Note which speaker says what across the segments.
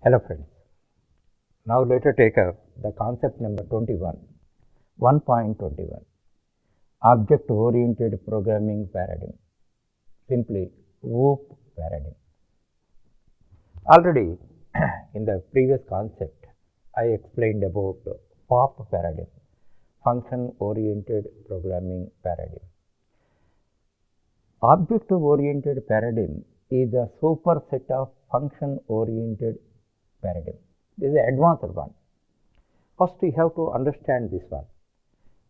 Speaker 1: Hello friends, now let us take up the concept number 21, 1.21, Object Oriented Programming Paradigm, simply OOP paradigm. Already in the previous concept, I explained about FOP paradigm, Function Oriented Programming Paradigm. Object Oriented Paradigm is a superset of Function Oriented Paradigm. This is an advanced one. First, we have to understand this one.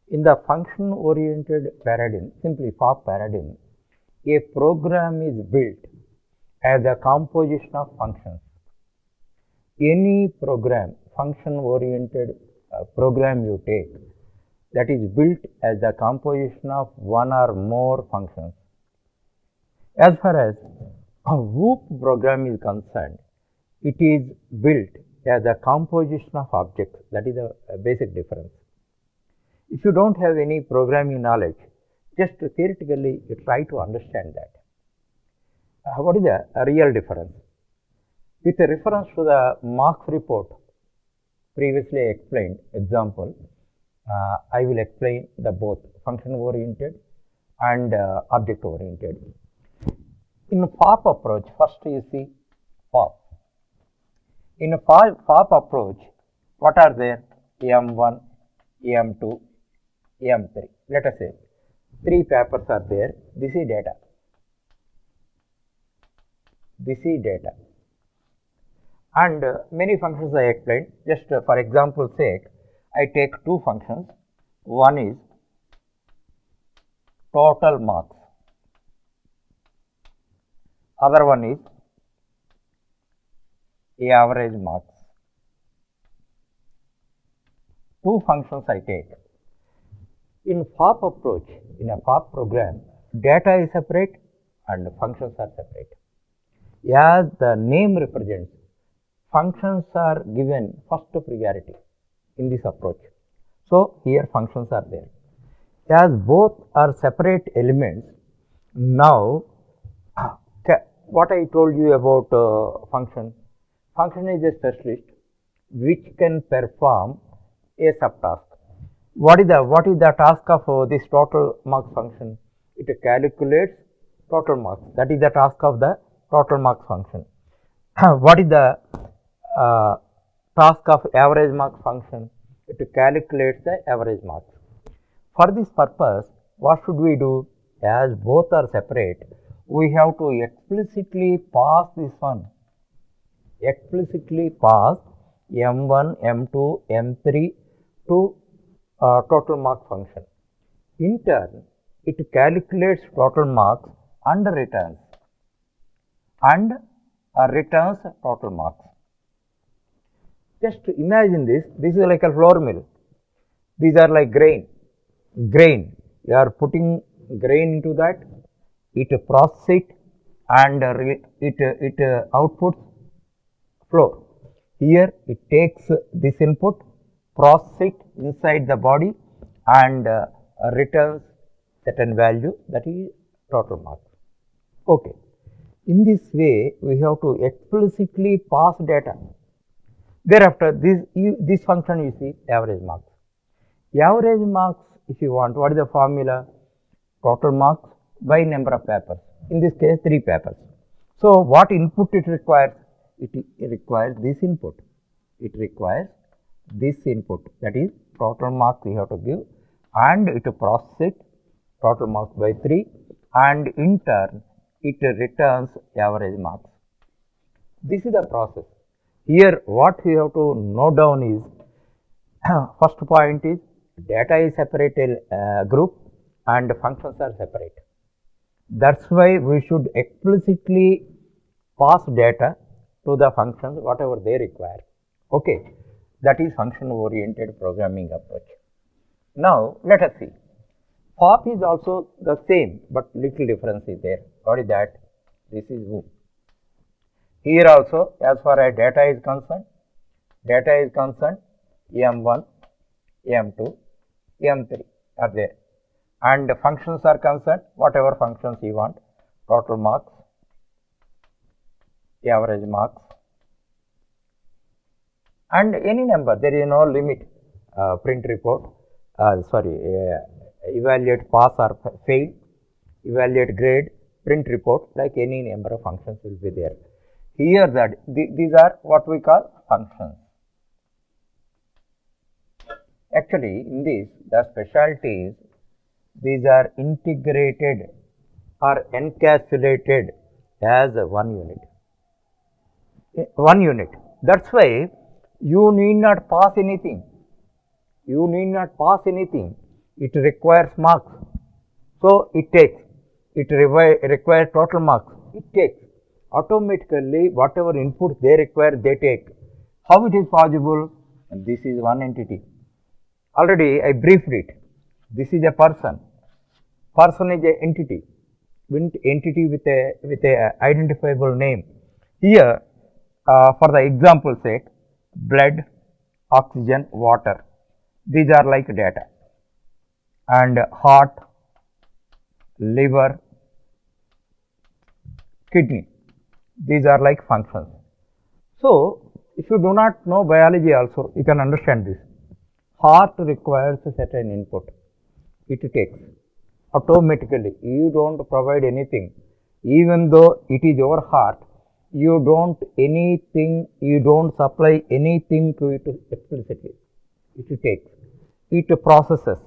Speaker 1: In the function oriented paradigm, simply FOP paradigm, a program is built as a composition of functions. Any program, function oriented program you take, that is built as a composition of one or more functions. As far as a OOP program is concerned, it is built as a composition of objects. That is a basic difference. If you don't have any programming knowledge, just theoretically you try to understand that. What is the real difference? With a reference to the Marx report previously explained example, I will explain the both function oriented and object oriented. In FOP approach, first you see FOP. In a FOP approach, what are there? M1, M2, M3. Let us say 3 papers are there. This is data. This is data. And many functions I explained. Just for example sake, I take 2 functions. One is total marks. Other one is average marks. 2 functions I take. In FOP approach, in a FOP program, data is separate and functions are separate. As the name represents, functions are given first priority in this approach. So, here functions are there. As both are separate elements, now what I told you about function is a specialist which can perform a subtask. What is the task of this total marks function? It calculates total marks. That is the task of the total marks function. What is the task of average marks function? It calculates the average marks. For this purpose, what should we do? As both are separate, we have to explicitly pass this one. Explicitly pass M1, M2, M3 to total mark function. In turn, it calculates total marks and returns total marks. Just imagine this. This is like a flour mill. These are like grain. You are putting grain into that. It processes it and it outputs flour. Here it takes this input, processes it inside the body and returns certain value, that is total marks. Okay. In this way, we have to explicitly pass data. Thereafter, this function you see average marks. Average marks, if you want, what is the formula? Total marks by number of papers. In this case, 3 papers. So, what input it requires? It requires this input. It requires this input, that is total marks we have to give, and it processes it, total marks by 3, and in turn it returns average marks. This is the process. Here what we have to note down is first point is data is separated group and functions are separate. That's why we should explicitly pass data to the functions whatever they require. Okay, that is function oriented programming approach. Now let us see. FOP is also the same, but little difference is there. What is that? This is OOP. Here also, as far as data is concerned, M1, M2, M3 are there, and functions are concerned, whatever functions you want, total marks, average marks, and any number, there is no limit. Print report, evaluate pass or fail, evaluate grade, print report, like any number of functions will be there. Here that these are what we call functions. Actually, in this the specialty is these are integrated or encapsulated as one unit. One unit. That's why you need not pass anything. You need not pass anything. It requires marks. So it takes. It requires total marks. It takes. Automatically, whatever inputs they require, they take. How it is possible? This is one entity. Already I briefed it. This is a person. Person is an entity. Entity with a identifiable name. Here, for the example sake, blood, oxygen, water. These are like data. And heart, liver, kidney. These are like functions. So, if you do not know biology also, you can understand this. Heart requires a certain input. It takes. Automatically, you don't provide anything. Even though it is your heart, you don't supply anything to it explicitly. It takes. It processes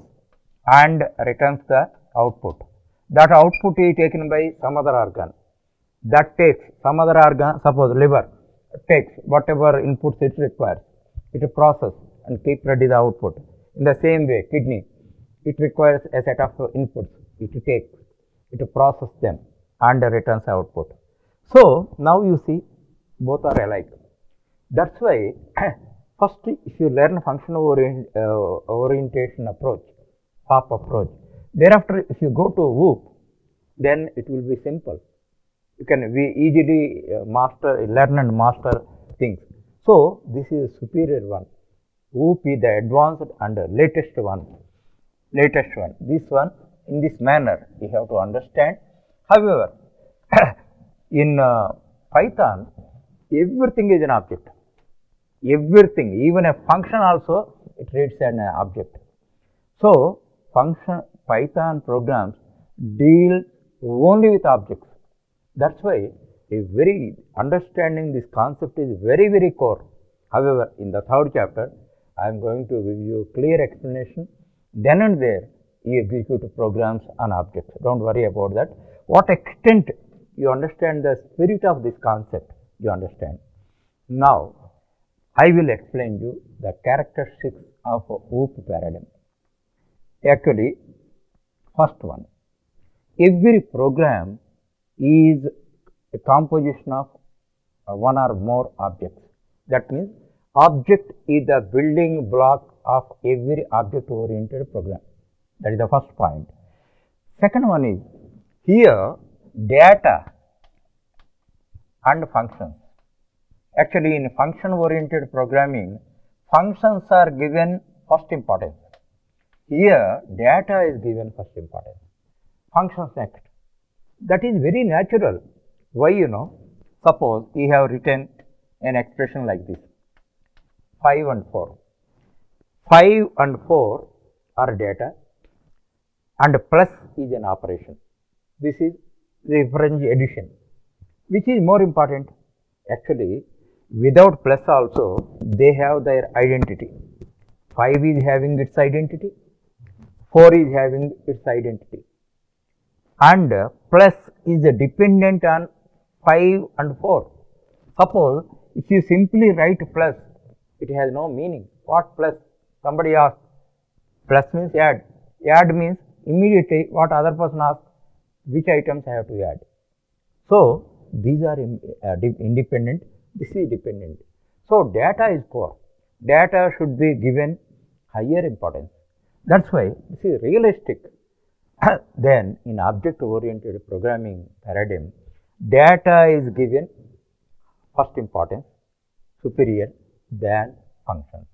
Speaker 1: and returns the output. That output is taken by some other organ. That takes some other organ, suppose liver, takes whatever inputs it requires. It processes and keep ready the output. In the same way, kidney, it requires a set of inputs. It takes, it processes them and returns output. So, now you see both are alike. That is why first if you learn functional orientation approach, FOP approach, thereafter if you go to WOOP, then it will be simple. You can easily learn and master things. So, this is superior one. WOOP is the advanced and latest one. This one, in this manner, you have to understand. However, in Python, everything is an object. Everything, even a function also, it reads an object. So, Python programs deal only with objects. That's why understanding this concept is very core. However, in the third chapter, I am going to give you clear explanation. Then and there, you execute programs on objects. Don't worry about that. What extent you understand the spirit of this concept, you understand. Now, I will explain you the characteristics of a WOOP paradigm. Actually, first one, every program is a composition of one or more objects. That means, object is the building block of every object-oriented program. That is the first point. Second one is, here data and functions. Actually, in function-oriented programming, functions are given first importance. Here, data is given first importance. Functions next. That is very natural. Why, suppose you have written an expression like this, 5 and 4. 5 and 4 are data and plus is an operation. This is Lagrange addition. Which is more important? Actually, without plus also, they have their identity. 5 is having its identity, 4 is having its identity, and plus is dependent on 5 and 4. Suppose, if you simply write plus, it has no meaning. What plus? Somebody asks. Plus means add. Add means immediately what other person asks, which items I have to add. So, these are independent, this is dependent. So, data is core. Data should be given higher importance. That is why this is realistic. Then, in object-oriented programming paradigm, data is given first importance, superior than functions.